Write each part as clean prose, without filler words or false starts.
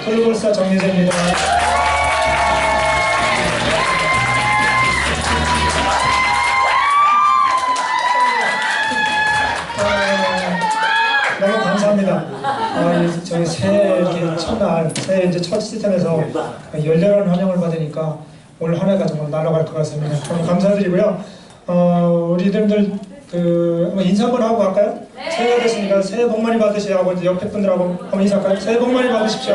톨볼사 정예재입니다. 너무 감사합니다. 저희 새해 첫날, 새해 이제 첫 시스템에서 열렬한 환영을 받으니까 올 한 해가 정말 날아갈 것 같습니다. 너무 감사드리고요. 우리들 한번 인사 한번 하고 갈까요? 네. 새해가 됐으니까 새해 복 많이 받으시라고 이제 옆에 분들하고 한번 인사할까요? 새해 복 많이 받으십시오.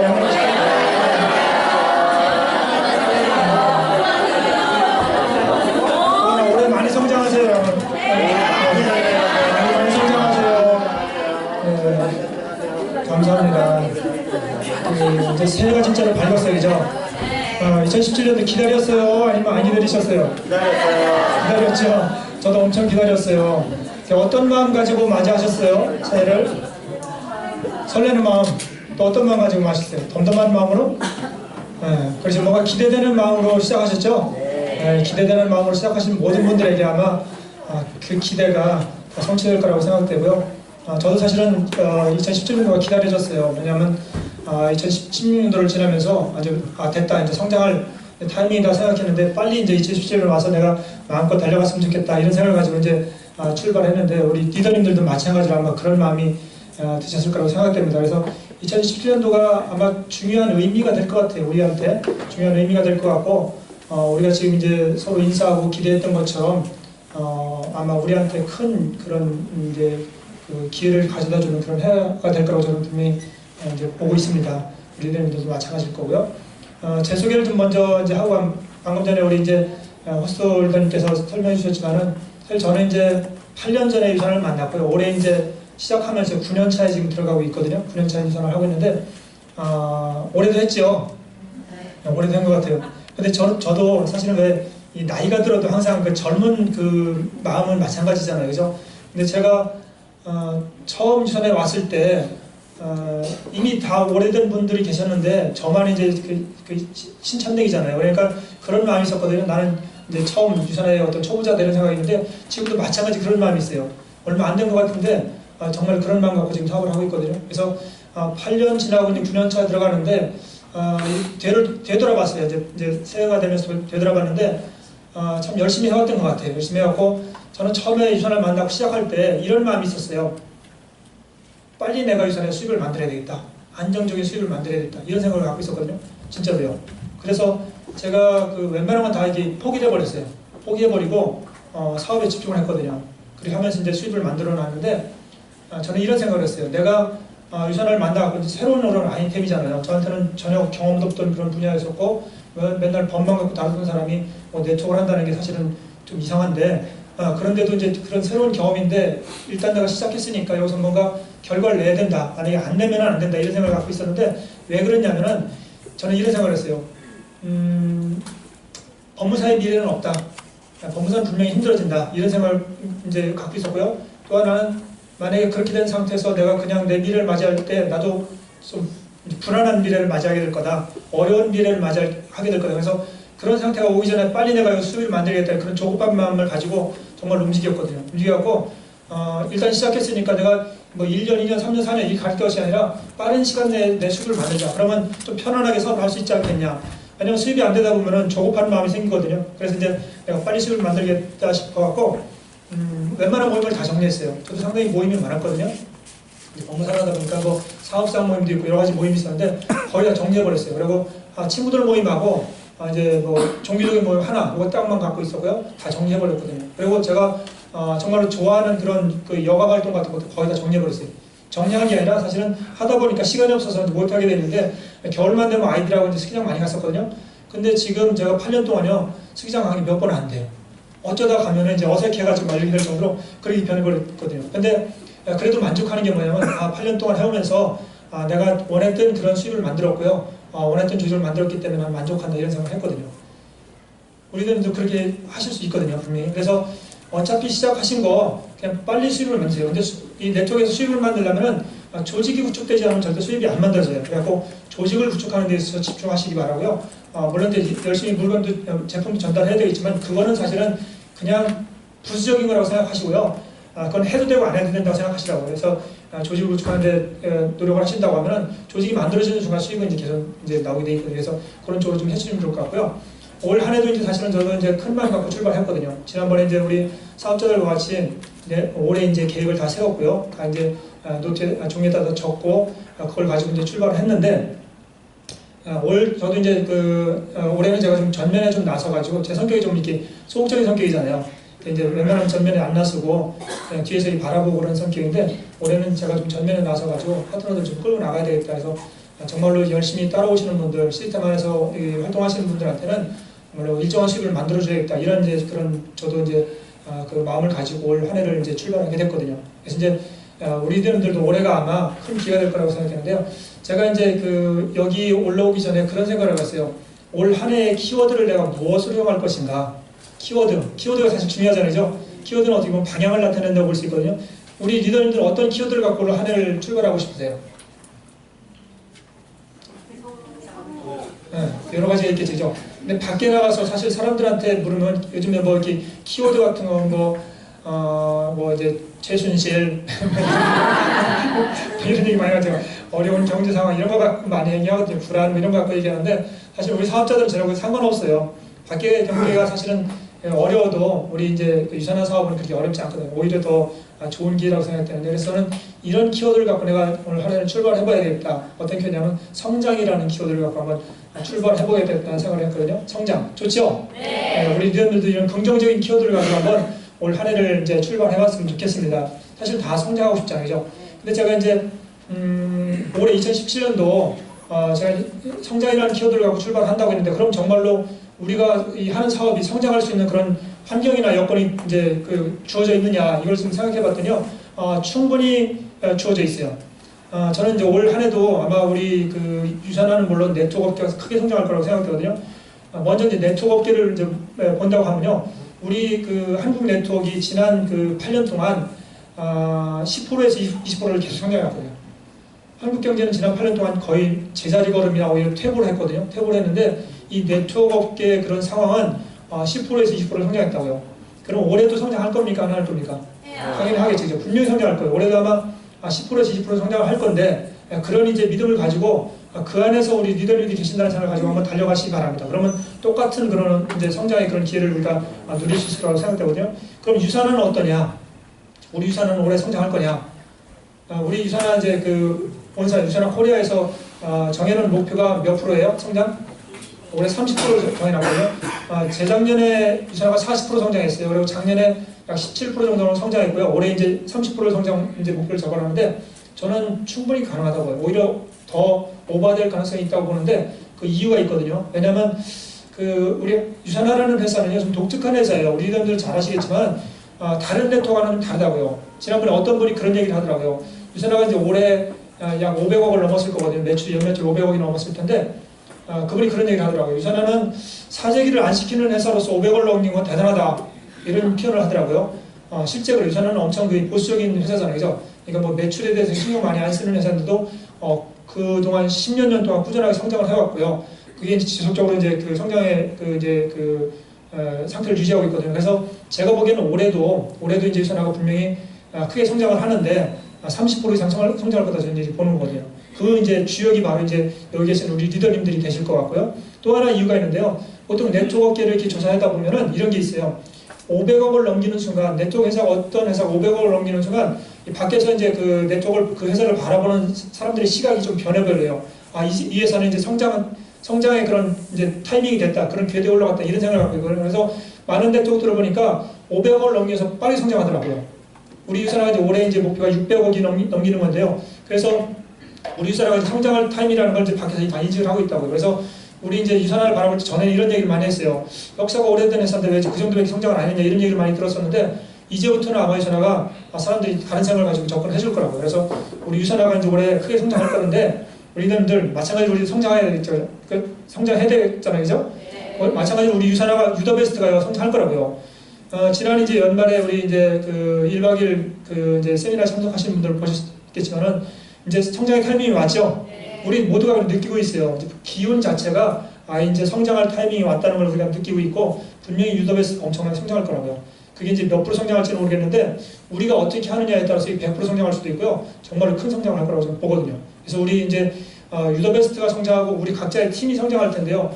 올해 많이 성장하세요. 많이 성장하세요. 감사합니다. 이제 새해가 진짜로 밝았어요, 그죠? 2017년도 기다렸어요? 아니면 안 기다리셨어요? 기다렸죠? 저도 엄청 기다렸어요. 어떤 마음 가지고 맞이하셨어요? 새해를? 설레는 마음. 또 어떤 마음 가지고 맞으셨어요? 덤덤한 마음으로? 그래서 뭔가 기대되는 마음으로 시작하셨죠? 기대되는 마음으로 시작하신 모든 분들에게 아마 그 기대가 성취될 거라고 생각되고요. 저도 사실은 2017년도가 기다려졌어요. 왜냐하면 2016년도를 지나면서 아주 됐다, 이제 성장할 타이밍이다 생각했는데 빨리 이제 2017년 와서 내가 마음껏 달려갔으면 좋겠다 이런 생각을 가지고 이제 출발했는데 우리 리더님들도 마찬가지로 아마 그런 마음이 드셨을 거라고 생각됩니다. 그래서 2017년도가 아마 중요한 의미가 될 것 같아요. 우리한테 중요한 의미가 될 것 같고 우리가 지금 이제 서로 인사하고 기대했던 것처럼 아마 우리한테 큰 그런 이제 그 기회를 가져다주는 그런 해가 될 거라고 저는 분명히 이제 보고 있습니다. 우리 리더님들도 마찬가지일 거고요. 제 소개를 좀 먼저 이제 하고 방금 전에 우리 이제 호스톨더님께서 설명해 주셨지만은 사실 저는 이제 8년 전에 유산을 만났고요. 올해 이제 시작하면서 9년 차에 지금 들어가고 있거든요. 9년 차에 유산을 하고 있는데 올해도 했죠. 올해도 한 것 같아요. 근데 저도 사실은 왜 이 나이가 들어도 항상 그 젊은 그 마음은 마찬가지잖아요, 그죠? 근데 제가 처음 유산에 왔을 때 이미 다 오래된 분들이 계셨는데 저만 이제 그 신천내기잖아요. 그러니까 그런 마음이 있었거든요. 나는 이제 처음 유산의 어떤 초보자 되는 생각이 있는데 지금도 마찬가지 그런 마음이 있어요. 얼마 안 된 것 같은데 정말 그런 마음 갖고 지금 사업을 하고 있거든요. 그래서 8년 지나고 이제 9년 차에 들어가는데 되돌아봤어요. 이제 새해가 되면서 되돌아봤는데 참 열심히 해왔던 것 같아요. 열심히 해왔고 저는 처음에 유산을 만나고 시작할 때 이런 마음이 있었어요. 빨리 내가 유산의 수입을 만들어야 되겠다. 안정적인 수입을 만들어야 되겠다. 이런 생각을 갖고 있었거든요. 진짜로요. 그래서 제가 그 웬만한 건 다 이게 포기를 해버렸어요. 포기해버리고 사업에 집중을 했거든요. 그렇게 하면서 이제 수입을 만들어 놨는데 저는 이런 생각을 했어요. 내가 유산을 만나고 새로운 그런 아이템이잖아요. 저한테는 전혀 경험도 없던 그런 분야였었고 맨날 법만 갖고 다루는 사람이 네트워크를 한다는 게 사실은 좀 이상한데 그런데도 이제 그런 새로운 경험인데 일단 내가 시작했으니까 여기서 뭔가 결과를 내야 된다. 만약에 안 내면 안 된다. 이런 생각을 갖고 있었는데 왜 그랬냐면은 저는 이런 생각을 했어요. 법무사의 미래는 없다. 법무사는 분명히 힘들어진다. 이런 생각을 이제 갖고 있었고요. 또 하나는 만약에 그렇게 된 상태에서 내가 그냥 내 미래를 맞이할 때 나도 좀 불안한 미래를 맞이하게 될 거다. 어려운 미래를 맞이하게 될 거다. 그래서 그런 상태가 오기 전에 빨리 내가 수입을 만들겠다. 그런 조급한 마음을 가지고 정말 움직였거든요. 움직였고 일단 시작했으니까 내가 뭐 1년, 2년, 3년, 4년 이렇게 갈 것이 아니라 빠른 시간 내에 내 수입을 만들자. 그러면 좀 편안하게 사업할 수 있지 않겠냐. 왜냐면 수입이 안 되다 보면은 조급한 마음이 생기거든요. 그래서 이제 내가 빨리 수입을 만들겠다 싶어갖고 웬만한 모임을 다 정리했어요. 저도 상당히 모임이 많았거든요. 법무사를 하다 보니까 뭐 사업상 모임도 있고 여러 가지 모임이 있었는데 거의 다 정리해버렸어요. 그리고 친구들 모임하고 이제 뭐 종교적인 모임 하나, 이거 딱만 갖고 있었고요. 다 정리해버렸거든요. 그리고 제가 정말로 좋아하는 그런 그 여가 활동 같은 것도 거의 다 정리해버렸어요. 정리한 게 아니라 사실은 하다 보니까 시간이 없어서 못하게 됐는데 겨울만 되면 아이들하고 이제 스키장 많이 갔었거든요. 근데 지금 제가 8년 동안요 스키장 가기 몇 번은 안 돼요. 어쩌다 가면은 이제 어색해가지고 말리게 될 정도로 그렇게 변해버렸거든요. 근데 그래도 만족하는 게 뭐냐면 8년 동안 해오면서 내가 원했던 그런 수입을 만들었고요. 원했던 조직을 만들었기 때문에 난 만족한다 이런 생각을 했거든요. 우리들도 그렇게 하실 수 있거든요. 분명히. 그래서 어차피 시작하신 거 그냥 빨리 수입을 만드세요. 근데 이 네트워크에서 수입을 만들려면은 조직이 구축되지 않으면 절대 수입이 안 만들어져요. 그래갖고 조직을 구축하는 데 있어서 집중하시기 바라고요. 물론 열심히 물건도 제품도 전달해야 되겠지만 그거는 사실은 그냥 부수적인 거라고 생각하시고요. 그건 해도 되고 안 해도 된다고 생각하시라고. 그래서 조직을 구축하는데 노력을 하신다고 하면은 조직이 만들어지는 순간 수익은 이제 계속 이제 나오게 돼 있거든요. 그래서 그런 쪽으로 좀 해주시면 좋을 것 같고요. 올 한 해도 이제 사실은 저도 이제 큰 마음 갖고 출발했거든요. 지난번에 이제 우리 사업자들과 같이 이제 올해 이제 계획을 다 세웠고요. 다 이제 노트에 종이에다 다 적고 그걸 가지고 이제 출발을 했는데 올 저도 이제 올해는 제가 좀 전면에 좀 나서가지고 제 성격이 좀 이렇게 소극적인 성격이잖아요. 이제 웬만하면 전면에 안 나서고 그냥 뒤에서 바라보고 그런 성격인데 올해는 제가 좀 전면에 나서가지고 파트너들 좀 끌고 나가야 되겠다 해서 정말로 열심히 따라오시는 분들, 시스템 안에서 활동하시는 분들한테는 정말로 일정한 수익을 만들어줘야겠다 이런 이제 그런 저도 이제 그 마음을 가지고 올 한 해를 이제 출발하게 됐거든요. 그래서 이제 우리 리더님들도 올해가 아마 큰 기회가 될 거라고 생각했는데요. 제가 이제 여기 올라오기 전에 그런 생각을 해봤어요. 올 한 해의 키워드를 내가 무엇으로 이용할 것인가. 키워드가 사실 중요하잖아요. 키워드는 어떻게 보면 방향을 나타낸다고 볼 수 있거든요. 우리 리더님들은 어떤 키워드를 갖고 올 한 해를 출발하고 싶으세요? 네, 여러 가지가 있겠죠. 근데 밖에 나가서 사실 사람들한테 물으면 요즘에 뭐 이렇게 키워드 같은 거 뭐 이제 최순실 이런 얘기 많이 하죠. 어려운 경제 상황 이런 거 갖고 많이 얘기하거든요. 불안 이런 거 갖고 얘기하는데 사실 우리 사업자들은 저하고 상관없어요. 밖에 경제가 사실은 어려워도 우리 이제 유산화 사업은 그렇게 어렵지 않거든요. 오히려 더 좋은 기회라고 생각되는데 그래서 저는 이런 키워드를 갖고 내가 오늘 하루는 출발해봐야 되겠다. 어떤 키워드냐면 성장이라는 키워드를 갖고 한번 출발해보겠다는 생각을 했거든요. 성장 좋죠? 네. 우리 리더들도 이런 긍정적인 키워드를 갖고 한번 올 한 해를 이제 출발해봤으면 좋겠습니다. 사실 다 성장하고 싶잖아요. 근데 제가 이제 올해 2017년도 제가 성장이라는 키워드를 갖고 출발한다고 했는데 그럼 정말로 우리가 하는 사업이 성장할 수 있는 그런 환경이나 여건이 이제 주어져 있느냐 이걸 좀 생각해봤더니요 충분히 주어져 있어요. 저는 이제 올 한 해도 아마 우리 유산화는 물론 네트워크 업계가 크게 성장할 거라고 생각되거든요. 먼저 이제 네트워크 업계를 이제 본다고 하면요 우리 한국 네트워크가 지난 8년 동안 10%에서 20%를 계속 성장했거든요. 한국 경제는 지난 8년 동안 거의 제자리 걸음이나 오히려 퇴보를 했거든요. 퇴보를 했는데 이 네트워크 업계의 그런 상황은 10%에서 20%를 성장했다고요. 그럼 올해도 성장할 겁니까? 안 할 겁니까? 당연히 하겠죠. 분명히 성장할 거예요. 올해도 아마 10%에서 20% 성장을 할 건데 그런 이제 믿음을 가지고 그 안에서 우리 리더들이 계신다는 생각을 가지고 한번 달려가시기 바랍니다. 그러면 똑같은 그런 이제 성장의 그런 기회를 우리가 누릴 수 있을 거라고 생각되거든요. 그럼 유산화는 어떠냐? 우리 유산화는 올해 성장할 거냐? 우리 유산화 이제 본사 유산화 코리아에서 정해놓은 목표가 몇 프로예요? 성장? 올해 30% 정해놨거든요. 재작년에 유산화가 40% 성장했어요. 그리고 작년에 약 17% 정도는 성장했고요. 올해 이제 30% 성장 이제 목표를 적어놨는데 저는 충분히 가능하다고 봐요. 오히려 더 오버될 가능성이 있다고 보는데 그 이유가 있거든요. 왜냐하면 우리 유산화라는 회사는요 좀 독특한 회사예요. 우리 리더들 잘 아시겠지만 다른 네트워크와는 다르다고요. 지난번에 어떤 분이 그런 얘기를 하더라고요. 유산화가 이제 올해 약 500억을 넘었을 거거든요. 매출이 연매출 500억이 넘었을 텐데 그분이 그런 얘기를 하더라고요. 유산화는 사재기를 안 시키는 회사로서 500억을 넘긴 건 대단하다. 이런 표현을 하더라고요. 실제로 유산화는 엄청 보수적인 회사잖아요. 그죠? 그러니까 뭐 매출에 대해서 신경 많이 안 쓰는 회사인데도 그동안 10년 년 동안 꾸준하게 성장을 해왔고요. 그게 이제 지속적으로 이제 성장의 상태를 유지하고 있거든요. 그래서 제가 보기에는 올해도 이제 유산화가 분명히 크게 성장을 하는데 30% 이상 성장할 거다 저는 이제 보는 거거든요. 그 이제 주역이 바로 이제 여기 계신 우리 리더님들이 되실 것 같고요. 또 하나 이유가 있는데요. 보통 네트워크 업계를 이렇게 조사하다 보면은 이런 게 있어요. 500억을 넘기는 순간 네트워크 회사가 어떤 회사가 500억을 넘기는 순간 밖에서 이제 네트워크를 회사를 바라보는 사람들의 시각이 좀 변해버려요. 이 회사는 이제 성장의 그런 이제 타이밍이 됐다. 그런 궤도에 올라갔다. 이런 생각을 갖고 있거든요. 그래서 많은 네트워크들을 보니까 500억을 넘겨서 빨리 성장하더라고요. 우리 유산화가 이제 올해 이제 목표가 600억이 넘기는 건데요. 그래서 우리 유산화가 성장할 타임이라는 걸 이제 밖에서 다 인식을 하고 있다고요. 그래서 우리 이제 유산화를 바라볼 때 전에는 이런 얘기를 많이 했어요. 역사가 오래된 회사인데 왜 그 정도밖에 성장을 안 했냐 이런 얘기를 많이 들었었는데 이제부터는 아마 유산화가 사람들이 다른 생각을 가지고 접근을 해줄 거라고요. 그래서 우리 유산화가 이제 올해 크게 성장할 건데 우리들 마찬가지로 우리 성장해야 되겠죠. 성장해야 되잖아요. 그죠? 네. 마찬가지로 우리 유산화가 유더베스트가 성장할 거라고요. 지난 이제 연말에 우리 이제 1박 2일 이제 세미나 참석하신 분들 보셨겠지만은 이제 성장의 타이밍이 왔죠. 네. 우리 모두가 느끼고 있어요. 기운 자체가 이제 성장할 타이밍이 왔다는 걸 우리가 느끼고 있고 분명히 유더베스트가 엄청나게 성장할 거라고요. 그게 이제 몇 프로 성장할지는 모르겠는데 우리가 어떻게 하느냐에 따라서 100% 성장할 수도 있고요. 정말로 큰 성장을 할 거라고 저는 보거든요. 그래서 우리 이제 유더베스트가 성장하고 우리 각자의 팀이 성장할 텐데요.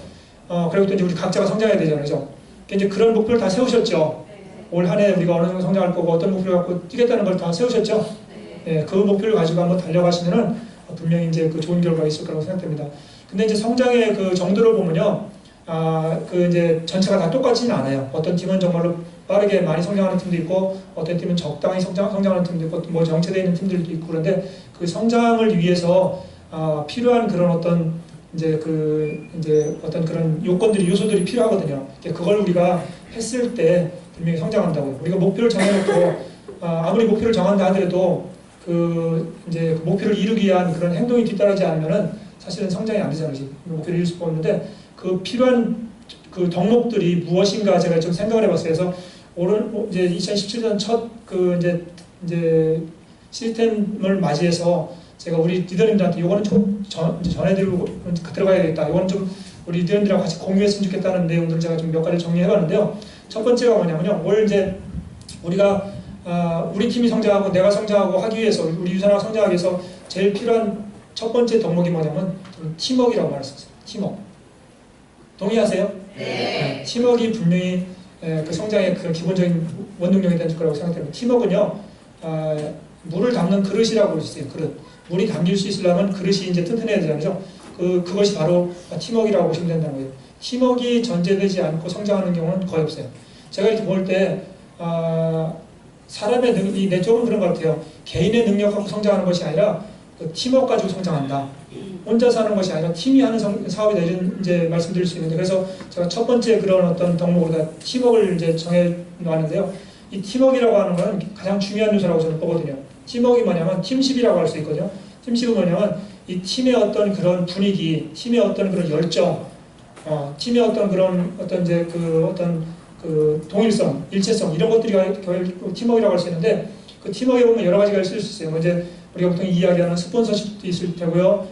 그리고 또 이제 우리 각자가 성장해야 되잖아요. 그죠? 이제 그런 목표를 다 세우셨죠. 올 한 해 우리가 어느 정도 성장할 거고 어떤 목표를 갖고 뛰겠다는 걸 다 세우셨죠. 예, 그 목표를 가지고 한번 달려가시면은 분명히 이제 그 좋은 결과가 있을 거라고 생각됩니다. 근데 이제 성장의 그 정도를 보면요. 그 이제 전체가 다 똑같지는 않아요. 어떤 팀은 정말로 빠르게 많이 성장하는 팀도 있고, 어떤 팀은 적당히 성장하는 팀도 있고, 뭐 정체되어 있는 팀들도 있고, 그런데 그 성장을 위해서 필요한 그런 어떤 이제 어떤 그런 요건들이 요소들이 필요하거든요. 그걸 우리가 했을 때 분명히 성장한다고요. 우리가 목표를 정해놓고 아무리 목표를 정한다 하더라도 그 목표를 이루기 위한 그런 행동이 뒤따르지 않으면은 사실은 성장이 안 되잖아요. 목표를 이룰 수가 없는데 그 필요한 그 덕목들이 무엇인가 제가 좀 생각을 해봤어요. 그래서 이제 2017년 첫 이제 시스템을 맞이해서 제가 우리 리더님들한테 이거는 좀 전해드리고 들어가야겠다. 이거는 좀 우리 리더님들하고 같이 공유했으면 좋겠다는 내용들을 제가 좀 몇 가지 정리해봤는데요. 첫 번째가 뭐냐면요. 올 이제 우리가 우리 팀이 성장하고 내가 성장하고 하기 위해서 우리 유산화가 성장하기 위해서 제일 필요한 첫 번째 덕목이 뭐냐면 팀워크라고 말했었어요. 팀워크. 동의하세요? 네. 팀워크가 분명히 그 성장의 그 기본적인 원동력이 될 거라고 생각됩니다. 팀워크는요, 물을 담는 그릇이라고 그러셨어요. 그릇. 물이 담길 수 있으려면 그릇이 이제 튼튼해야 되잖아요. 그것이 바로 팀워크라고 보시면 된다는 거예요. 팀워크가 전제되지 않고 성장하는 경우는 거의 없어요. 제가 이렇게 볼 때, 사람의 내 쪽은 그런 것 같아요. 개인의 능력 갖고 성장하는 것이 아니라 그 팀워크 가지고 성장한다. 혼자서 하는 것이 아니라 팀이 하는 사업이다. 이런 이제 말씀드릴 수 있는데, 그래서 제가 첫 번째 그런 어떤 덕목으로 팀워크를 이제 정해 놓았는데요. 이 팀워크라고 하는 것은 가장 중요한 요소라고 저는 보거든요. 팀워크가 뭐냐면 팀십이라고 할 수 있거든요. 팀십은 뭐냐면 이 팀의 어떤 그런 분위기, 팀의 어떤 그런 열정, 팀의 어떤 그런 어떤 이제 그 동일성, 일체성 이런 것들이 팀워크라고 할 수 있는데, 그 팀워크에 보면 여러 가지가 있을 수 있어요. 이제 우리가 보통 이야기하는 스폰서십도 있을 테고요.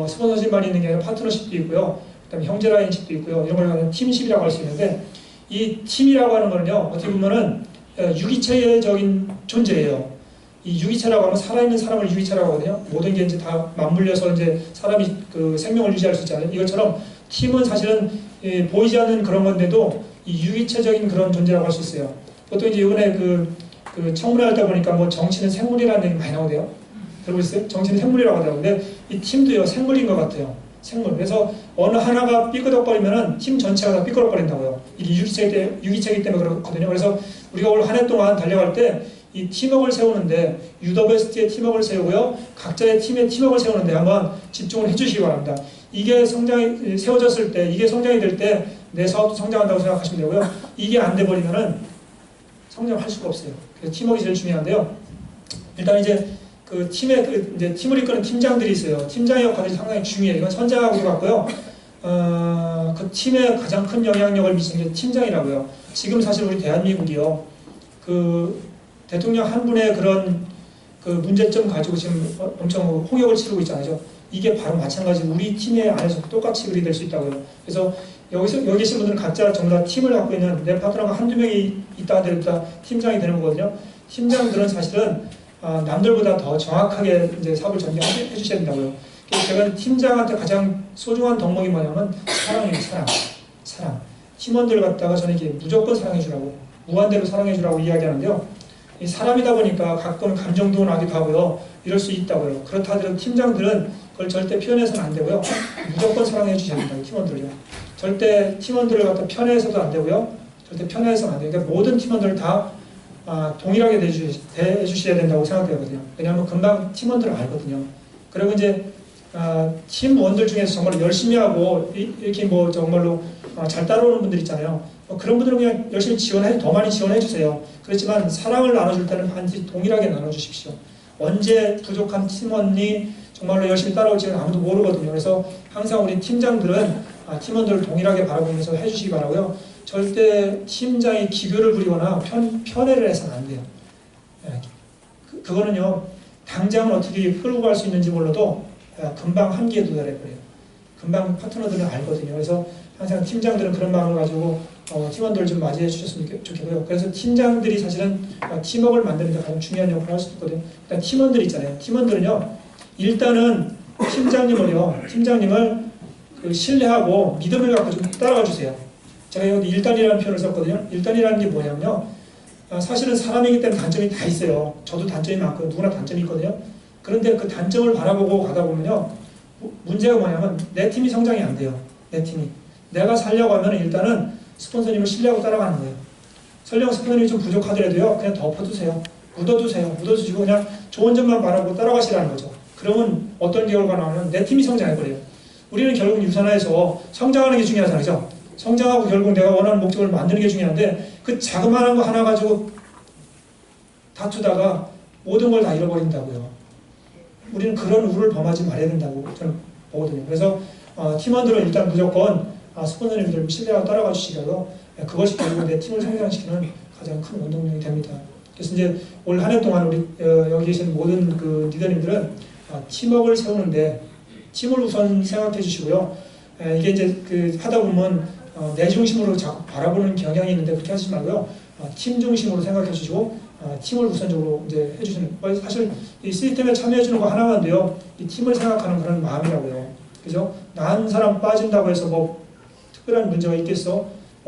스폰서십만 있는 게 아니라 파트너십도 있고요. 그다음에 형제라인십도 있고요. 이런 걸 하는 팀십이라고 할 수 있는데, 이 팀이라고 하는 거는요, 어떻게 보면은 유기체적인 존재예요. 이 유기체라고 하면 살아있는 사람을 유기체라고 하거든요. 모든 게 이제 다 맞물려서 이제 사람이 그 생명을 유지할 수 있잖아요. 이것처럼 팀은 사실은 보이지 않는 그런 건데도 이 유기체적인 그런 존재라고 할 수 있어요. 보통 이제 이번에 그 청문회 하다 보니까 뭐 정치는 생물이라는 얘기 많이 나오대요. 들어보셨어요? 정치는 생물이라고 하더라고요. 근데 이 팀도요, 생물인 것 같아요. 생물. 그래서 어느 하나가 삐끄덕거리면은 팀 전체가 다 삐끄덕거린다고요. 이게 유기체이기 때문에 그렇거든요. 그래서 우리가 올 한 해 동안 달려갈 때 이 팀워크를 세우는데, 유더베스트의 팀워크를 세우고요, 각자의 팀의 팀워크를 세우는데 한번 집중을 해주시기 바랍니다. 이게 성장이 세워졌을 때, 이게 성장이 될 때 내 사업도 성장한다고 생각하시면 되고요. 이게 안 돼버리면은 성장을 할 수가 없어요. 그래서 팀워크가 제일 중요한데요. 일단 이제 그 팀의 이제 팀을 이끄는 팀장들이 있어요. 팀장의 역할이 상당히 중요해요. 이건 선장하고도 같고요. 그 팀에 가장 큰 영향력을 미치는 게 팀장이라고요. 지금 사실 우리 대한민국이요, 그 대통령 한 분의 그런 그 문제점 가지고 지금 엄청 홍역을 치르고 있잖아요. 이게 바로 마찬가지로 우리 팀의 안에서 똑같이 그리 될 수 있다고요. 그래서 여기 계신 분들은 각자 전부 다 팀을 갖고 있는, 내 파트너가 한두 명이 있다 하더라도 다 팀장이 되는 거거든요. 팀장들은 사실은 남들보다 더 정확하게 이제 사업을 전개해 주셔야 된다고요. 그래서 제가 팀장한테 가장 소중한 덕목이 뭐냐면 사랑이에요. 사랑. 팀원들 갖다가 저는 이게 무조건 사랑해 주라고, 무한대로 사랑해 주라고 이야기하는데요. 이 사람이다 보니까 가끔 감정도 나기도 하고요. 이럴 수 있다고요. 그렇다 하더라도 팀장들은 그걸 절대 표현해서는 안 되고요. 무조건 사랑해 주셔야 된다고, 팀원들을요. 절대 팀원들을 갖다 편애해서도 안 되고요. 절대 편애해서는 안 돼요. 그러니까 모든 팀원들을 다 동일하게 대해주셔야 된다고 생각되거든요. 왜냐하면 금방 팀원들을 알거든요. 그리고 이제 팀원들 중에서 정말 열심히 하고 이렇게 뭐 정말로 잘 따라오는 분들 있잖아요. 그런 분들은 그냥 열심히 더 많이 지원해 주세요. 그렇지만 사랑을 나눠줄 때는 반드시 동일하게 나눠주십시오. 언제 부족한 팀원이 정말로 열심히 따라올지는 아무도 모르거든요. 그래서 항상 우리 팀장들은 팀원들을 동일하게 바라보면서 해주시기 바라고요. 절대 팀장이 기교를 부리거나 편애를 해서는 안 돼요. 그거는요, 당장은 어떻게 끌고 갈 수 있는지 몰라도 금방 한계에 도달해버려요. 금방 파트너들은 알거든요. 그래서 항상 팀장들은 그런 마음을 가지고 팀원들 좀 맞이해 주셨으면 좋겠고요. 그래서 팀장들이 사실은 팀워크를 만드는 데 가장 중요한 역할을 할 수 있거든요. 일단 팀원들 있잖아요. 팀원들은요, 일단은 팀장님을 신뢰하고 믿음을 갖고 좀 따라가 주세요. 제가 여기 일단이라는 표현을 썼거든요. 일단이라는 게 뭐냐면요, 사실은 사람이기 때문에 단점이 다 있어요. 저도 단점이 많고 누구나 단점이 있거든요. 그런데 그 단점을 바라보고 가다 보면요, 문제가 뭐냐면 내 팀이 성장이 안 돼요. 내 팀이. 내가 살려고 하면 일단은 스폰서님을 신뢰하고 따라가는 거예요. 설령 스폰서님이 좀 부족하더라도요, 그냥 덮어두세요. 묻어두시고 그냥 좋은 점만 바라보고 따라가시라는 거죠. 그러면 어떤 결과가 나오면 내 팀이 성장해버려요. 우리는 결국 유산화에서 성장하는 게 중요하잖아요. 그죠? 성장하고 결국 내가 원하는 목적을 만드는 게 중요한데 그 자그마한 거 하나 가지고 다투다가 모든 걸 다 잃어버린다고요. 우리는 그런 우를 범하지 말아야 된다고 저는 보거든요. 그래서 팀원들은 일단 무조건 스폰서님들 신뢰하고 따라가 주시고요. 그것이 결국 내 팀을 성장시키는 가장 큰 원동력이 됩니다. 그래서 이제 올 한 해 동안 우리 여기 계신 모든 그 리더님들은 팀워크를 세우는데 팀을 우선 생각해 주시고요. 이게 이제 하다 보면 내 중심으로 자꾸 바라보는 경향이 있는데 그렇게 하시지 말고요. 팀 중심으로 생각해 주시고 팀을 우선적으로 이제 해주시는, 사실 이 시스템에 참여해 주는 거 하나만 돼요. 이 팀을 생각하는 그런 마음이라고요. 그죠? 나 한 사람 빠진다고 해서 뭐 특별한 문제가 있겠어?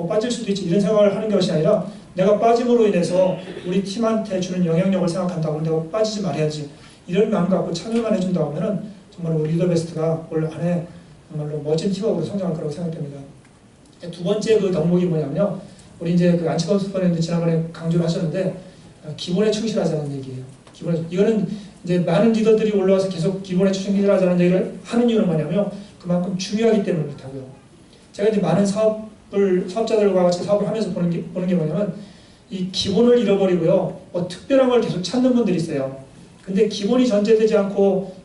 빠질 수도 있지, 이런 생각을 하는 것이 아니라 내가 빠짐으로 인해서 우리 팀한테 주는 영향력을 생각한다고 내가 빠지지 말아야지, 이런 마음 갖고 참여만 해준다고 하면은 정말 우리 리더베스트가 올 한 해 정말로 멋진 팀워크로 성장할 거라고 생각됩니다. 두 번째 그 덕목이 뭐냐면요, 우리 이제 그 안치범 스포님도 지난번에 강조를 하셨는데 기본에 충실하자는 얘기예요. 이거는 이제 많은 리더들이 올라와서 계속 기본에 충실하자는 얘기를 하는 이유는 뭐냐면 그만큼 중요하기 때문에 그렇다고요. 제가 이제 많은 사업자들과 같이 사업을 하면서 보는 게 뭐냐면 이 기본을 잃어버리고요, 특별한 걸 계속 찾는 분들이 있어요. 근데 기본이 전제되지 않고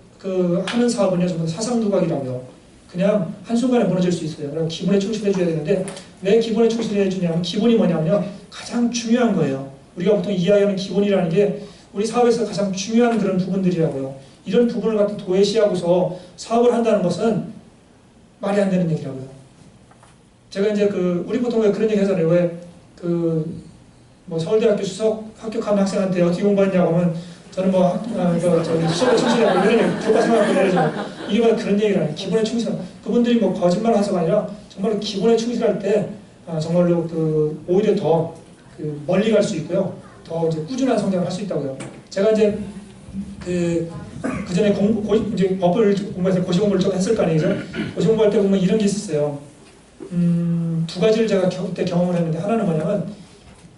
하는 사업은요, 전부 사상두각이라고요. 그냥 한순간에 무너질 수 있어요. 그럼 기본에 충실해줘야 되는데 왜 기본에 충실해주냐면 기본이 뭐냐면요, 가장 중요한 거예요. 우리가 보통 이해하는 기본이라는 게 우리 사업에서 가장 중요한 그런 부분들이라고요. 이런 부분을 갖다 도외시하고서 사업을 한다는 것은 말이 안 되는 얘기라고요. 제가 이제 우리 보통 왜 그런 얘기 하잖아요. 왜 뭐 서울대학교 수석 합격한 학생한테 어떻게 공부했냐고 하면 저는 수업에 충실하고 이런 교과 생각하고 이러죠. 이게 바로 그런 얘기를 하는, 기본에 충실한. 그분들이 뭐 거짓말 하서가 아니라 정말로 기본에 충실할 때 정말로 오히려 더 멀리 갈 수 있고요. 더 이제 꾸준한 성장을 할 수 있다고요. 제가 이제 그 전에 이제 법을 공부해서 고시공부를 좀 했을 거 아니죠. 고시공부할 때 보면 이런 게 있었어요. 두 가지를 제가 그때 경험을 했는데, 하나는 뭐냐면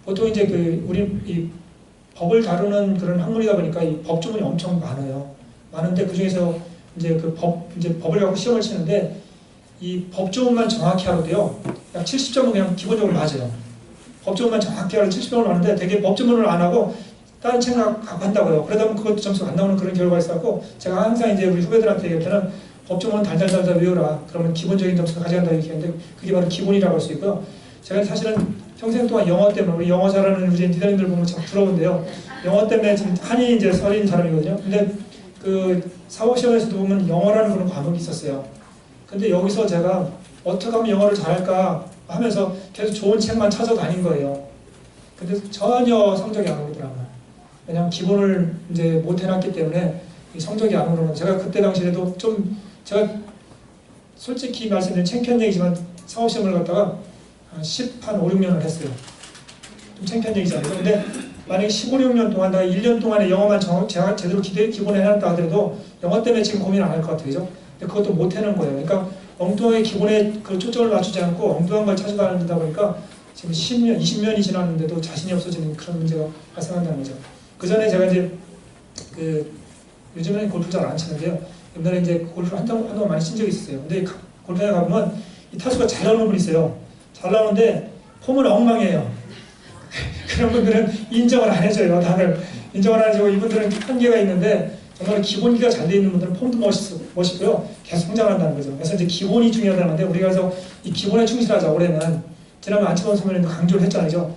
보통 이제 우리 이 법을 다루는 그런 학문이다 보니까 이 법조문이 엄청 많아요. 많은데 그 중에서 이제 법을 갖고 시험을 치는데 이 법조문만 정확히 하러도요, 약 70점은 그냥 기본적으로 맞아요. 법조문만 정확히 하러 70점을 하는데 되게 법조문을 안 하고 다른 책을 갖고 한다고요. 그러다 보면 그것도 점수가 안 나오는 그런 결과가 있었고, 제가 항상 이제 우리 후배들한테 얘기할 때는 법조문은 달달달달 외워라. 그러면 기본적인 점수를 가져간다고 얘기하는데 그게 바로 기본이라고 할 수 있고요. 제가 사실은 평생 동안 영어 때문에, 우리 영어 잘하는 우리 리더님들 보면 참 부러운데요. 영어 때문에 지금 한이 이제 서린 사람이거든요. 근데 사법시험에서도 보면 영어라는 그런 과목이 있었어요. 근데 여기서 제가 어떻게 하면 영어를 잘할까 하면서 계속 좋은 책만 찾아다닌 거예요. 근데 전혀 성적이 안 오더라고요. 왜냐하면 기본을 이제 못 해놨기 때문에 성적이 안 오르는, 제가 그때 당시에도 제가 솔직히 말씀드리면 창피한 얘기지만 사법시험을 갖다가 한 5, 6년을 했어요. 좀 창피한 얘기잖아요. 근데 만약에 15, 16년 동안 내가 1년 동안에 영어만 제가 제대로 기본에 해놨다 하더라도 영어 때문에 지금 고민 안 할 것 같아요. 그죠? 근데 그것도 못 해놓은 거예요. 그러니까 엉뚱하게 기본에 초점을 맞추지 않고 엉뚱한 걸 찾아다니다 보니까 지금 10년, 20년이 지났는데도 자신이 없어지는 그런 문제가 발생한다는 거죠. 그 전에 제가 이제 요즘에는 골프 잘 안 치는데요. 옛날에 이제 골프를 한동안 많이 친 적이 있었어요. 근데 골프장에 가보면 이 타수가 잘 나오는 분이 있어요. 잘 나오는데 폼은 엉망이에요. 그런 분들은 인정을 안 해줘요. 다들 인정을 안 해주고, 이분들은 한계가 있는데 정말 기본기가 잘 돼 있는 분들은 폼도 멋있고요. 계속 성장한다는 거죠. 그래서 이제 기본이 중요하다는데, 우리가 그래서 이 기본에 충실하자. 올해는 지난번 안치범 선배님도 강조를 했잖아요.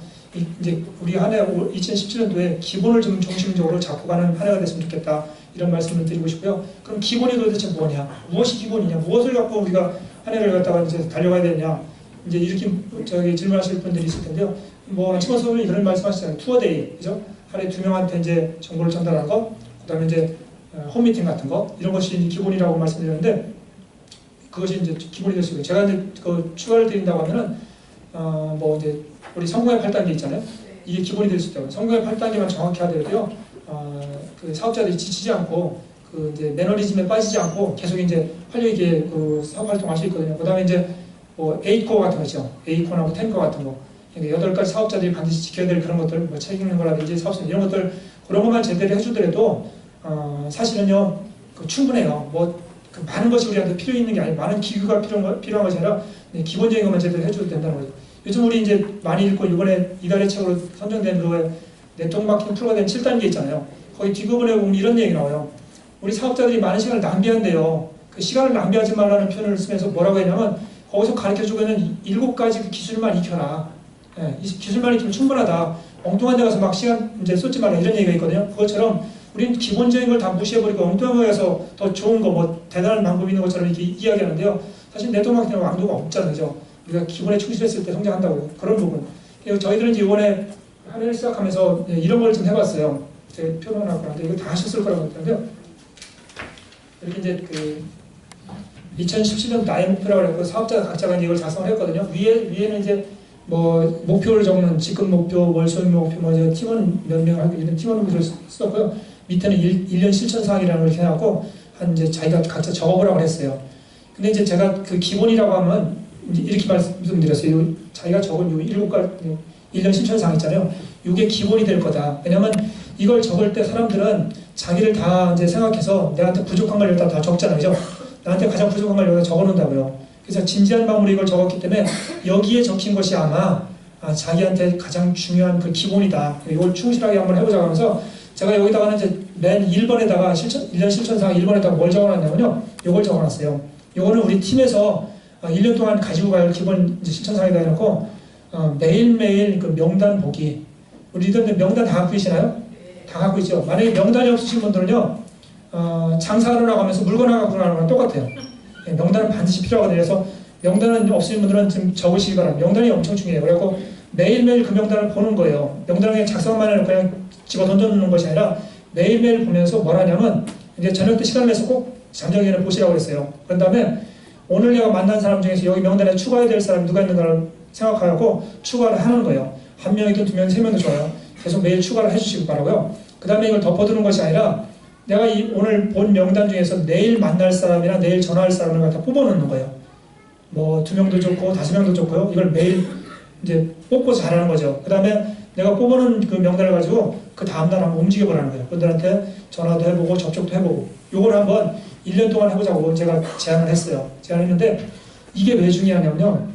이제 우리 한 해 2017년도에 기본을 좀 중심적으로 잡고 가는 한 해가 됐으면 좋겠다, 이런 말씀을 드리고 싶고요. 그럼 기본이 도대체 뭐냐? 무엇이 기본이냐? 무엇을 갖고 우리가 한 해를 갖다가 이제 달려가야 되냐? 이제 이렇게 질문하실 분들이 있을 텐데요. 뭐 안치권 선생님이 그런 말씀하시잖아요. 투어데이, 그죠? 하루에 2명한테 이제 정보를 전달하는 거, 그다음에 이제 홈미팅 같은 거 이런 것이 기본이라고 말씀드렸는데 그것이 이제 기본이 될 수 있고요. 제가 이제 그 추가를 드린다고 하면은 뭐 이제 우리 성공의 8단계 있잖아요. 이게 기본이 될 수 있다고. 성공의 8단계만 정확히 하더라도요. 그 사업자들이 지치지 않고 그 이제 매너리즘에 빠지지 않고 계속 이제 활력 있게 그 사업 활동할 수 있거든요. 그다음에 이제 뭐 A코 같은 거죠. A코하고 10코 같은 거. 그러니까 8가지 사업자들이 반드시 지켜야 될 그런 것들, 뭐 책 읽는 거라든지 사업성 이런 것들 그런 것만 제대로 해주더라도 사실은요 그 충분해요. 뭐 그 많은 것이 우리한테 필요 있는 게 아니고 많은 기구가 필요한 것이 아니라 기본적인 것만 제대로 해줘도 된다는 거죠. 요즘 우리 이제 많이 읽고 이번에 이달의 책으로 선정된 그 네트워크 마케팅 프로가 된 7단계 있잖아요. 거기 뒷부분에 보면 이런 얘기 나와요. 우리 사업자들이 많은 시간을 낭비한대요. 그 시간을 낭비하지 말라는 표현을 쓰면서 뭐라고 했냐면 거기서 가르쳐주고 있는 7가지 그 기술만 익혀라. 예, 이 기술만 익히면 충분하다. 엉뚱한 데 가서 막 시간 이제 쏟지 말라 이런 얘기가 있거든요. 그것처럼 우리는 기본적인 걸 다 무시해버리고 엉뚱한 거에 가서 더 좋은 거, 뭐 대단한 방법이 있는 것처럼 이렇게 이야기하는데요. 사실 네트워크 마케팅은 왕도가 없잖아요. 그죠? 우리가 기본에 충실했을 때 성장한다고요. 그런 부분. 그리고 저희들은 이제 이번에 한 해를 시작하면서 이런 걸 좀 해봤어요. 제가 표현하고 나는데 이거 다 하셨을 거라고 생각하는데요. 이렇게 이제 그 2017년 나의 목표라고 해서 사업자 각자가 이걸 작성을 했거든요. 위에는 이제 뭐 목표를 적는 직급 목표, 월 수익 목표, 뭐 팀원 몇 명 하고 이런 팀원 목표를 썼고요. 밑에는 1년 실천 사항이라는 걸 이렇게 해갖고 한 이제 자기가 각자 적어보라고 했어요. 근데 이제 제가 그 기본이라고 하면 이렇게 말씀드렸어요. 자기가 적은 요 7가지 1년 실천 사항 있잖아요. 이게 기본이 될 거다. 왜냐면 이걸 적을 때 사람들은 자기를 다 이제 생각해서 내한테 부족한 걸 여기다 다 적잖아요. 그죠? 나한테 가장 부족한 걸 여기다 적어놓는다고요. 그래서 진지한 마음으로 이걸 적었기 때문에 여기에 적힌 것이 아마 자기한테 가장 중요한 그 기본이다. 이걸 충실하게 한번 해보자고 하면서 제가 여기다가는 이제 맨 1번에다가 1년 실천사항 1번에다가 뭘 적어놨냐면요. 이걸 적어놨어요. 이거는 우리 팀에서 1년 동안 가지고 갈 기본 실천사항에다 해놓고 매일매일 그 명단 보기. 우리 리더들 명단 다 갖고 계시나요? 다 갖고 있죠. 만약에 명단이 없으신 분들은요. 장사하러 나가면서 물건 하나 갖고 나가는 거랑 똑같아요. 명단은 반드시 필요하거든요. 그래서 명단은 없으신 분들은 좀 적으시기 바랍니다. 명단이 엄청 중요해요. 그래서 매일매일 그 명단을 보는 거예요. 명단을 그냥 작성만 해놓고 그냥 집어 던져놓는 것이 아니라 매일매일 보면서 뭘 하냐면 이제 저녁 때 시간을 내서 꼭 잠정에는 보시라고 했어요. 그런 다음에 오늘 내가 만난 사람 중에서 여기 명단에 추가해야 될 사람이 누가 있는가를 생각하고 추가를 하는 거예요. 한 명이든 2명, 3명도 좋아요. 계속 매일 추가를 해주시기 바라고요. 그 다음에 이걸 덮어두는 것이 아니라 내가 오늘 본 명단 중에서 내일 만날 사람이나 내일 전화할 사람을 갖다 뽑아놓는 거예요. 뭐 2명도 좋고 5명도 좋고요. 이걸 매일 이제 뽑고서 잘하는 거죠. 그 다음에 내가 뽑아놓은 그 명단을 가지고 그 다음날 한번 움직여보라는 거예요. 그들한테 전화도 해보고 접촉도 해보고 요걸 한번 1년 동안 해보자고 제가 제안을 했어요. 제안했는데 이게 왜 중요하냐면요.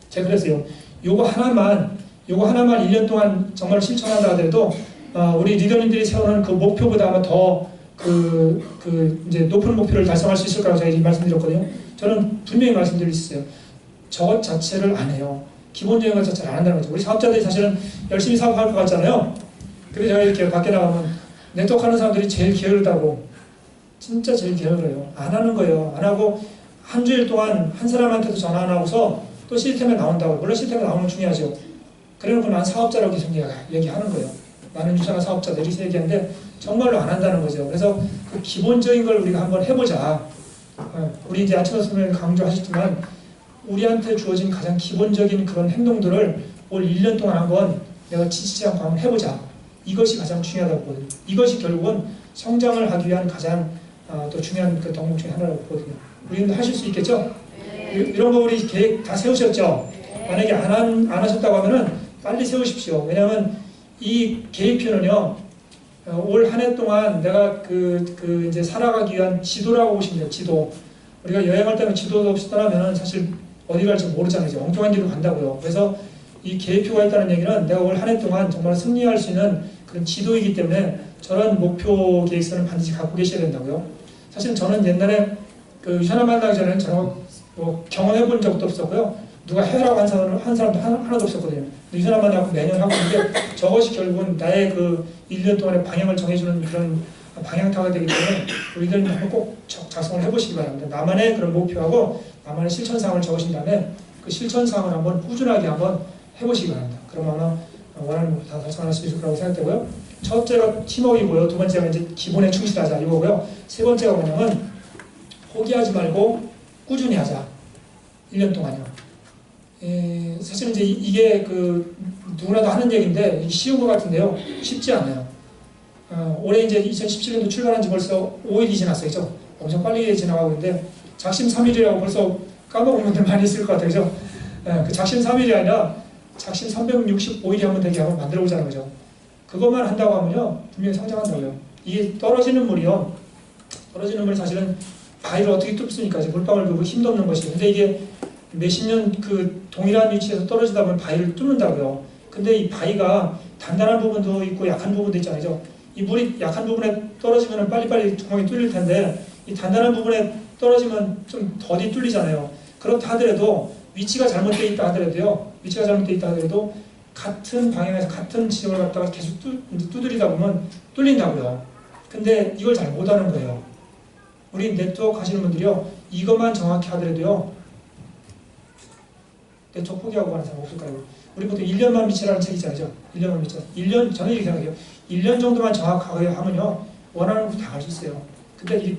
제가 그랬어요. 요거 하나만 1년 동안 정말 실천한다 하더라도 우리 리더님들이 세우는 그 목표보다 아마 더 이제 높은 목표를 달성할 수 있을 거라고 제가 말씀드렸거든요. 저는 분명히 말씀드릴 수 있어요. 저것 자체를 안 해요. 기본적인 것 자체를 안 한다는 거죠. 우리 사업자들이 사실은 열심히 사업할 것 같잖아요. 근데 제가 이렇게 밖에 나가면 네트워크 하는 사람들이 제일 게으르다고. 진짜 제일 게을러요. 안 하는 거예요. 안 하고 한 주일 동안 한 사람한테도 전화 안 하고서 또 시스템에 나온다고. 물론 시스템에 나오는 건 중요하죠. 그래놓고 난 사업자라고 계속 얘기하는 거예요. 나는 유사한 사업자들이 얘기하는데 정말로 안 한다는 거죠. 그래서 그 기본적인 걸 우리가 한번 해보자. 우리 이제 아침에 선생님이 강조하셨지만 우리한테 주어진 가장 기본적인 그런 행동들을 올 1년 동안 한번 내가 지치지 않고 한번 해보자. 이것이 가장 중요하다고 보거든요. 이것이 결국은 성장을 하기 위한 가장 또 중요한 그 덕목 중에 하나라고 보거든요. 우리는 하실 수 있겠죠? 이런 거 우리 계획 다 세우셨죠? 만약에 안 하셨다고 하면은 빨리 세우십시오. 왜냐하면 이 계획표는요, 올 한 해 동안 내가 이제 살아가기 위한 지도라고 보시면 돼요. 지도. 우리가 여행할 때는 지도도 없이 떠나면은 사실 어디 갈지 모르잖아요. 엉뚱한 길로 간다고요. 그래서 이 계획표가 있다는 얘기는 내가 올 한 해 동안 정말 승리할 수 있는 그런 지도이기 때문에 저런 목표 계획서는 반드시 갖고 계셔야 된다고요. 사실 저는 옛날에 현안 만나기 전에는 저는 뭐 경험해 본 적도 없었고요. 누가 해라고 한 사람도 하나도 없었거든요. 현안 만나고 매년 하고 있는데 저것이 결국은 나의 그 1년 동안의 방향을 정해주는 그런 방향타가 되기 때문에 우리들 한번 꼭 작성을 해보시기 바랍니다. 나만의 그런 목표하고 나만의 실천사항을 적으신 다음에 그 실천사항을 한번 꾸준하게 한번 해보시기 바랍니다. 그러면 아마 원하는 거 다 달성할 수 있을 거라고 생각되고요. 첫째가 팀워크이고요. 두 번째가 이제 기본에 충실하자 이거고요. 세 번째가 뭐냐면 포기하지 말고 꾸준히 하자. 1년 동안요. 사실 이제 이게 그 누구나도 하는 얘기인데 쉬운 것 같은데요. 쉽지 않아요. 올해 이제 2017년도 출발한 지 벌써 5일이 지났어요. 그죠? 엄청 빨리 지나가고 있는데 작심 3일이라고 벌써 까먹은 분들 많이 있을 것 같아요. 그죠? 그 작심 3일이 아니라 작심 365일이 한번 되게 한번 만들어 보자는 거죠. 그것만 한다고 하면요. 분명히 성장한다고요. 이게 떨어지는 물이 사실은 바위를 어떻게 뚫습니까? 물방울 그고 힘도 없는 것이. 근데 이게 몇십 년 그 동일한 위치에서 떨어지다 보면 바위를 뚫는다고요. 근데 이 바위가 단단한 부분도 있고 약한 부분도 있잖아요. 이 물이 약한 부분에 떨어지면 빨리빨리 구멍이 뚫릴 텐데 이 단단한 부분에 떨어지면 좀 더디 뚫리잖아요. 그렇다 하더라도 위치가 잘못되어 있다 하더라도 같은 방향에서 같은 지점을 갖다가 계속 두드리다 보면 뚫린다고요. 근데 이걸 잘 못하는 거예요. 우리 네트워크 하시는 분들이요. 이것만 정확히 하더라도요. 네트워크 포기하고 가는 사람 없을까요? 우리 보통 1년만 미치라는 책 있잖아요. 1년만 미치. 1년, 저는 이렇게 생각해요. 1년 정도만 정확하게 하면요. 원하는 거 다 할 수 있어요. 근데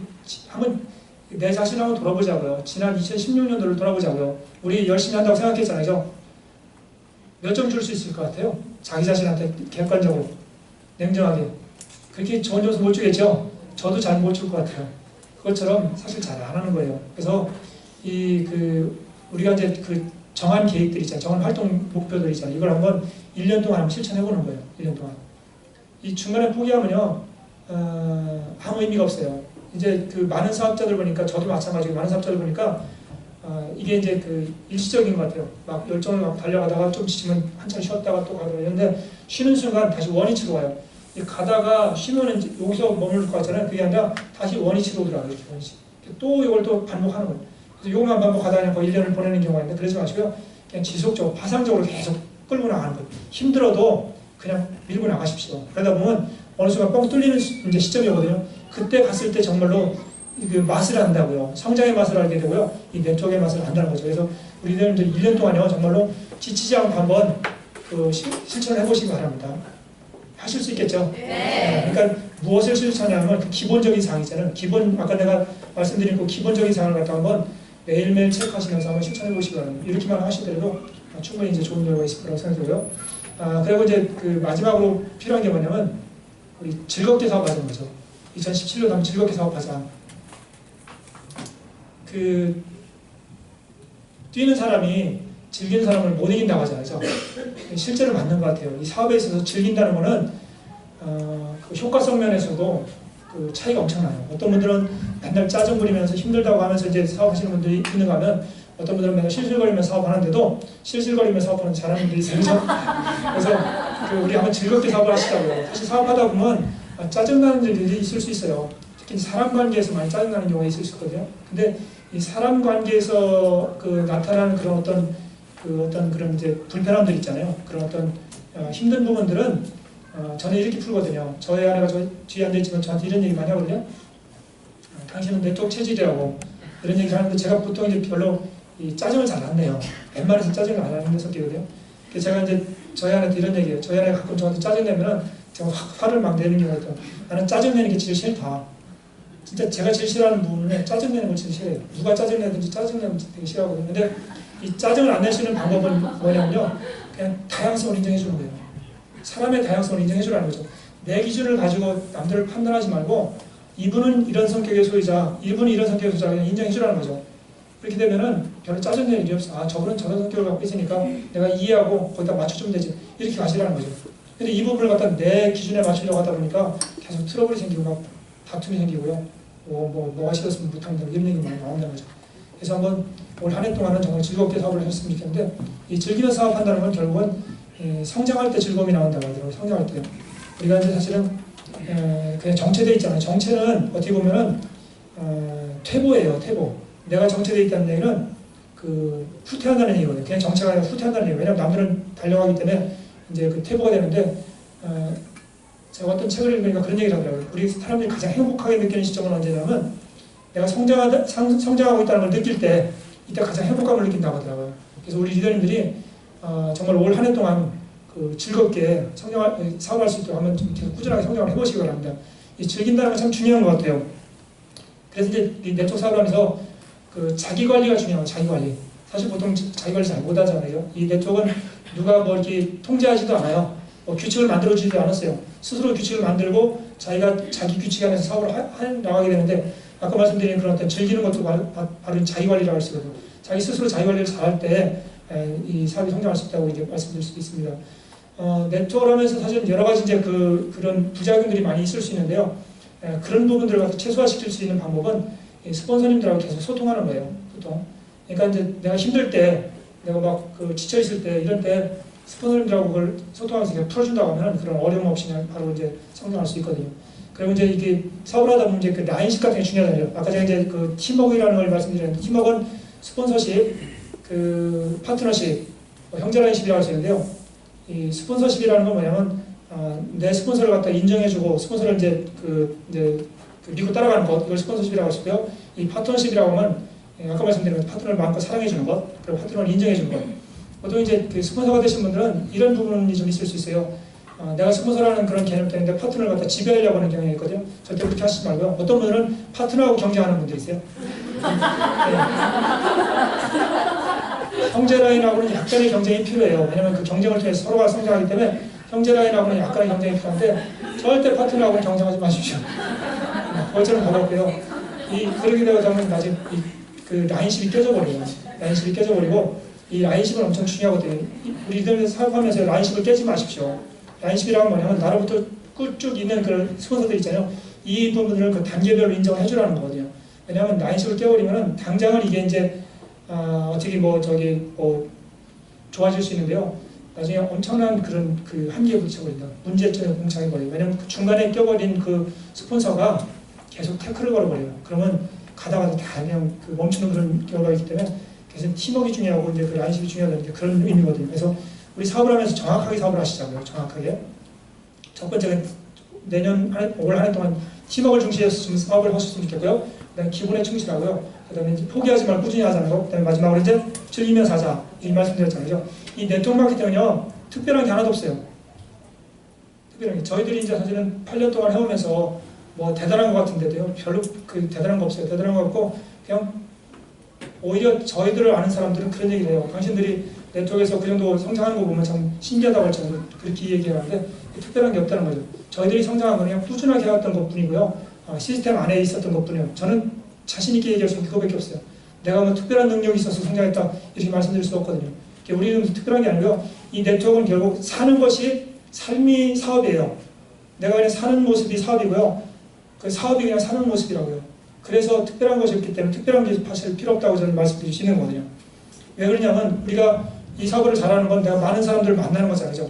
한번 내 자신을 한번 돌아보자고요. 지난 2016년도를 돌아보자고요. 우리 열심히 한다고 생각했잖아요. 몇 점 줄 수 있을 것 같아요? 자기 자신한테 객관적으로, 냉정하게. 그렇게 좋은 점수 못 주겠죠? 저도 잘 못 줄 것 같아요. 그것처럼 사실 잘 안 하는 거예요. 그래서 우리가 이제 정한 계획들 있잖아요. 정한 활동 목표들 있잖아요. 이걸 한번 1년 동안 한번 실천해보는 거예요. 1년 동안. 이 중간에 포기하면요, 아무 의미가 없어요. 이제 많은 사업자들 보니까, 저도 마찬가지고 많은 사업자들 보니까, 이게 이제 일시적인 것 같아요. 막 열정을 막 달려가다가 좀 지치면 한참 쉬었다가 또 가다가 이런데 쉬는 순간 다시 원위치로 와요. 가다가 쉬면 이제 여기서 머물 것 같잖아요. 그게 아니라 다시 원위치로 들어가요. 이렇게 원위치. 또 이걸 또 반복하는 거예요. 그래서 요것만 반복하다 보니까 1년을 보내는 경우가 있는데 그러지 마시고요. 그냥 지속적으로, 파상적으로 계속 끌고 나가는 거예요. 힘들어도 그냥 밀고 나가십시오. 그러다 보면 어느 순간 뻥 뚫리는 이제 시점이 오거든요. 그때 갔을 때 정말로 그 맛을 안다고요. 성장의 맛을 알게 되고요. 이 네트워크의 맛을 안다는 거죠. 그래서 우리들은 이제 1년 동안요. 정말로 지치지 않고 한번 실천을 해보시기 바랍니다. 하실 수 있겠죠? 네. 그러니까 무엇을 실천하냐면 기본적인 사항이잖아요. 아까 내가 말씀드린 그 기본적인 사항을 갖다 한번 매일매일 체크하시면서 한번 실천해 보시기 바랍니다. 이렇게만 하시더라도 충분히 이제 좋은 결과가 있을 거라고 생각되고요. 그리고 이제 마지막으로 필요한 게 뭐냐면 우리 즐겁게 사업하자는 거죠. 2017년도 한번 즐겁게 사업하자. 뛰는 사람이 즐기는 사람을 못 이긴다고 하잖아요. 실제로 맞는 것 같아요. 이 사업에 있어서 즐긴다는 거는 효과성 면에서도 차이가 엄청나요. 어떤 분들은 맨날 짜증 부리면서 힘들다고 하면서 이제 사업하시는 분들이 있는가 하면 어떤 분들은 맨날 실실거리면서 사업하는데도 실실거리면서 사업하는 잘하는 분들이 있어요. 그래서 우리 한번 즐겁게 사업을 하시자고요. 사실 사업하다 보면 짜증나는 일이 있을 수 있어요. 특히 사람 관계에서 많이 짜증나는 경우가 있을 수 있거든요. 근데 이 사람 관계에서 나타나는 그런 어떤 그런 이제 불편함들 있잖아요. 그런 어떤 힘든 부분들은 저는 이렇게 풀거든요. 저희 아내가 저 뒤에 앉아있지만 저한테 이런 얘기 많이 하거든요. 당신은 내적 체질이라고 이런 얘기를 하는데 제가 보통 이제 별로 짜증을 잘 안 내요. 웬만해서 짜증을 안 하는 성격이거든요. 그래서 제가 이제 저희 아내한테 이런 얘기해요. 저희 아내가 가끔 저한테 짜증 내면은 제가 화를 막 내는 경우가 있어요. 나는 짜증 내는 게 제일 싫다. 진짜 제가 제일 싫어하는 부분은 짜증 내는 걸 제일 싫어해요. 누가 짜증 내든지 짜증 내는 걸 되게 싫어하거든요. 근데 이 짜증을 안 낼 수 있는 방법은 뭐냐면요. 그냥 다양성을 인정해 주는 거예요. 사람의 다양성을 인정해 주라는 거죠. 내 기준을 가지고 남들을 판단하지 말고 이분은 이런 성격의 소유자, 이분은 이런 성격의 소유자 그냥 인정해 주라는 거죠. 그렇게 되면은 별로 짜증낼 일이 없어. 저분은 저런 성격을 갖고 있으니까 내가 이해하고 거기다 맞춰주면 되지. 이렇게 가시라는 거죠. 근데 이 부분을 갖다 내 기준에 맞추려고 하다 보니까 계속 트러블이 생기고 막 다툼이 생기고요. 뭐가 싫었으면 못한다 이런 얘기 많이 나온다는 거죠. 그래서 한번 올 한 해 동안은 정말 즐겁게 사업을 하셨으면 좋겠는데 이 즐기는 사업한다는 건 결국은 성장할 때 즐거움이 나온다고 하더라고요. 성장할 때요. 우리가 이제 사실은 그냥 정체되어 있잖아요. 정체는 어떻게 보면은 퇴보예요. 퇴보. 내가 정체되어 있다는 얘기는 후퇴한다는 얘기거든요. 그냥 정체가 아니라 후퇴한다는 얘기예요. 왜냐하면 남들은 달려가기 때문에 이제 퇴보가 되는데 제가 어떤 책을 읽으니까 그런 얘기를 하더라고요. 우리 사람들이 가장 행복하게 느끼는 시점은 언제냐면 내가 성장하고 있다는 걸 느낄 때 이때 가장 행복감을 느낀다고 하더라고요. 그래서 우리 리더님들이 정말 올 한 해 동안 즐겁게 사업할 수 있도록 한번 좀 계속 꾸준하게 성장을 해보시기 바랍니다. 이 즐긴다는 건 참 중요한 것 같아요. 그래서 이제 이 네트워크 사업을 하면서 자기 관리가 중요해요. 자기 관리. 사실 보통 자기 관리 잘 못하잖아요. 이 네트워크는 누가 뭐 이렇게 통제하지도 않아요. 뭐 규칙을 만들어주지도 않았어요. 스스로 규칙을 만들고 자기가 자기 규칙 안에서 사업을 나가게 되는데, 아까 말씀드린 그런 어떤 즐기는 것도 바로 자기 관리라고 할 수 있거든요. 자기 스스로 자기 관리를 잘할 때 이 사업이 성장할 수 있다고 이렇게 말씀드릴 수도 있습니다. 네트워크를 하면서 사실 여러 가지 이제 그런 부작용들이 많이 있을 수 있는데요. 그런 부분들을 갖다 최소화시킬 수 있는 방법은 스폰서님들하고 계속 소통하는 거예요. 보통. 그러니까 이제 내가 힘들 때, 내가 막 지쳐 있을 때, 이런 때 스폰서님들하고 그걸 소통하면서 그냥 풀어준다고 하면 그런 어려움 없이 그냥 바로 이제 성장할 수 있거든요. 그리고 이제 이게 사업을 하다 보면 이제 라인식 같은 게 중요하잖아요. 아까 제가 이제 팀워크라는 걸 말씀드렸는데, 팀워크는 스폰서십, 파트너십, 형제 라인십이라고 할 수 있는데요. 이 스폰서십이라는 건 뭐냐면 내 스폰서를 갖다 인정해주고 스폰서를 이제 믿고 따라가는 것, 이걸 스폰서십이라고 할 수 있고요. 이 파트너십이라고 하면 아까 말씀드린 파트너를 마음껏 사랑해주는 것, 그리고 파트너를 인정해주는 것. 보통 이제 스폰서가 되신 분들은 이런 부분이 좀 있을 수 있어요. 내가 스폰서라는 그런 개념 때문에 파트너를 갖다 지배하려고 하는 경향이 있거든요. 절대 그렇게 하시지 말고요. 어떤 분들은 파트너하고 경쟁하는 분들이 있어요. 형제 라인하고는 약간의 경쟁이 필요해요. 왜냐하면 그 경쟁을 통해서 서로가 성장하기 때문에 형제 라인하고는 약간의 경쟁이 필요한데 절대 파트너하고는 경쟁하지 마십시오. 그것처럼 가볍고요. 그렇게 되면 나중에 라인십이 깨져버려요. 라인십이 깨져버리고 이 라인십은 엄청 중요하거든요. 우리들 사업하면서 라인십을 깨지 마십시오. 라인십이라는 건 뭐냐면 나로부터 쭉 있는 그런 스폰서들 있잖아요. 이 부분들을 단계별로 인정을 해주라는 거거든요. 왜냐하면 라인십을 깨버리면은 당장은 이게 이제 어떻게 좋아질 수 있는데요. 나중에 엄청난 그런 한계에 부딪혀버린다. 문제점에 봉착해버려요. 왜냐하면 중간에 껴버린 스폰서가 계속 태클을 걸어버려요. 그러면 가다가 다 그냥 멈추는 그런 결과가 있기 때문에 그래서 팀워크가 중요하고 이제 라인십이 중요하다는 그런 의미거든요. 그래서 우리 사업을 하면서 정확하게 사업을 하시자고요. 정확하게. 첫 번째는 올 한 해 동안 팀워크를 중시해서 사업을 하셨으면 좋겠고요. 그다음에 기본에 충실하고요. 그다음에 이제 포기하지 말고 꾸준히 하자는 거. 그다음에 마지막으로 이제 즐기면서 하자. 이 말씀드렸잖아요. 이 네트워크 마케팅은요, 특별한 게 하나도 없어요. 특별한 게. 저희들이 이제 사실은 8년 동안 해오면서 뭐 대단한 것 같은데도요, 별로 대단한 거 없어요. 대단한 거 없고, 그냥 오히려 저희들을 아는 사람들은 그런 얘기를 해요. 당신들이 네트워크에서 그 정도 성장하는 거 보면 참 신기하다고 할 정도로 그렇게 얘기하는데, 특별한 게 없다는 거죠. 저희들이 성장한 건 그냥 꾸준하게 해왔던 것 뿐이고요. 시스템 안에 있었던 것 뿐이에요. 저는 자신있게 얘기할 수 있는 그거밖에 없어요. 내가 뭐 특별한 능력이 있어서 성장했다 이렇게 말씀드릴 수 없거든요. 우리는 특별한 게 아니고요. 이 네트워크는 결국 사는 것이 삶이 사업이에요. 내가 그냥 사는 모습이 사업이고요. 그 사업이 그냥 사는 모습이라고요. 그래서 특별한 것이 없기 때문에 특별한 게 사실 필요 없다고 저는 말씀드릴 수 있는 거거든요. 왜 그러냐면 우리가 이 사업을 잘하는 건 내가 많은 사람들을 만나는 거잖아요.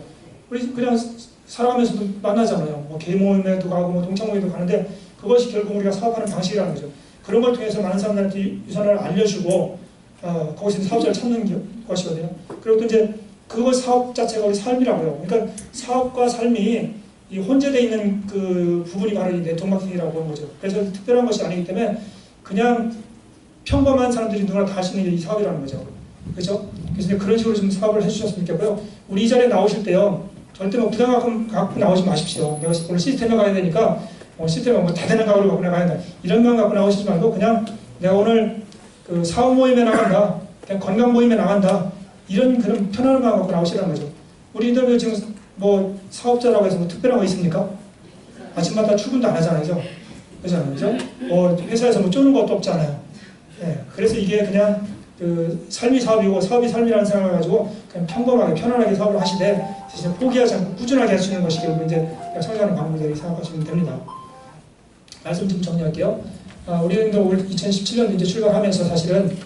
우리 그냥 살아가면서도 만나잖아요. 뭐 개인 모임에도 가고 뭐 동창 모임도 가는데 그것이 결국 우리가 사업하는 방식이라는 거죠. 그런 걸 통해서 많은 사람들한테 유산을 알려주고 거기서 사업자를 찾는 것이거든요. 그리고 또 이제 그거 사업 자체가 우리 삶이라고요. 그러니까 사업과 삶이 이 혼재되어 있는 그 부분이 바로 이 네트워크 마케팅이라고 하는 거죠. 그래서 특별한 것이 아니기 때문에 그냥 평범한 사람들이 누구나 다 할 수 있는 게 이 사업이라는 거죠. 그렇죠? 그래서 이제 그런 식으로 좀 사업을 해주셨으면 좋겠고요. 우리 이 자리에 나오실 때요, 절대 뭐 부담 갖고 나오지 마십시오. 내가 오늘 시스템에 가야 되니까 시스템에 뭐 대단한 각오를 갖고 나가야 된다. 이런 마음 갖고 나오시지 말고 그냥 내가 오늘 사업 모임에 나간다. 그냥 건강 모임에 나간다. 이런 그런 편안한 마음 갖고 나오시라는 거죠. 우리들 지금 뭐 사업자라고 해서 뭐 특별한 거 있습니까? 아침마다 출근도 안 하잖아요. 그죠? 회사에서 뭐 쪼는 것도 없잖아요. 네, 그래서 이게 그냥 삶이 사업이고 사업이 삶이라는 생각을 가지고 그냥 평범하게 편안하게 사업을 하시되 진짜 포기하지 않고 꾸준하게 하시는 것이 결국 이제 성장하는 방법이라고 생각하시면 됩니다. 말씀 좀 정리할게요. 우리도 올 2017년 이제 출발하면서 사실은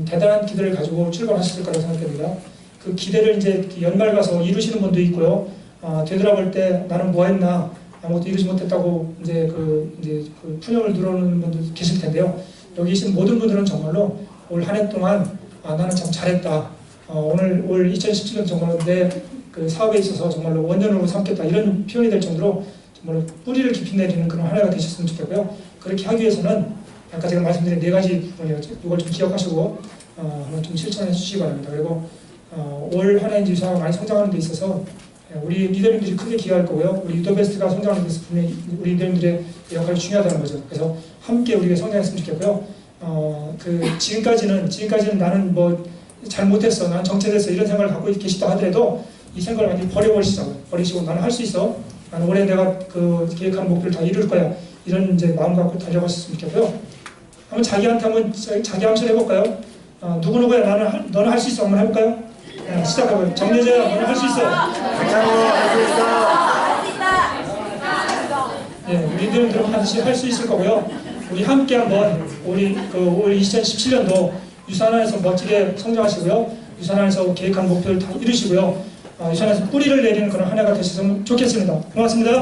대단한 기대를 가지고 출발하셨을 거라고 생각됩니다. 그 기대를 이제 연말 가서 이루시는 분도 있고요. 되돌아볼 때 나는 뭐 했나 아무것도 이루지 못했다고 이제 푸념을 누르는 분도 계실 텐데요. 여기 계신 모든 분들은 정말로 올 한 해 동안 나는 참 잘했다. 올 2017년 정말로 내 사업에 있어서 정말로 원년으로 삼겠다. 이런 표현이 될 정도로 정말로 뿌리를 깊이 내리는 그런 한 해가 되셨으면 좋겠고요. 그렇게 하기 위해서는 아까 제가 말씀드린 4가지 부분이었죠. 이걸 좀 기억하시고 한번 좀 실천해 주시기 바랍니다. 그리고 올 한 해 유산화가 많이 성장하는 데 있어서 우리 리더님들이 크게 기여할 거고요. 우리 유도베스트가 성장하는 데 있어서 분명히 우리 리더님들의 역할이 중요하다는 거죠. 그래서 함께 우리가 성장했으면 좋겠고요. 지금까지는 나는 뭐 잘못했어, 난 정체됐어 이런 생각을 갖고 계시다 하더라도 이 생각을 완전히 버리시고 나는 할 수 있어. 나는 올해 내가 계획한 목표를 다 이룰 거야. 이런 이제 마음 갖고 달려가셨으면 좋겠고요. 한번 자기 암시를 해볼까요? 누구누구야 너는 할 수 있어. 한번 해볼까요? 네, 시작해봐요. 정여자야 너는 할 수 있어. 할수 있어. 우리 리더님들은 반드시 할 수 있을 거고요. 우리 함께 한번 올 2017년도 유산화에서 멋지게 성장하시고요. 유산화에서 계획한 목표를 다 이루시고요. 유산화에서 뿌리를 내리는 그런 한 해가 되셨으면 좋겠습니다. 고맙습니다.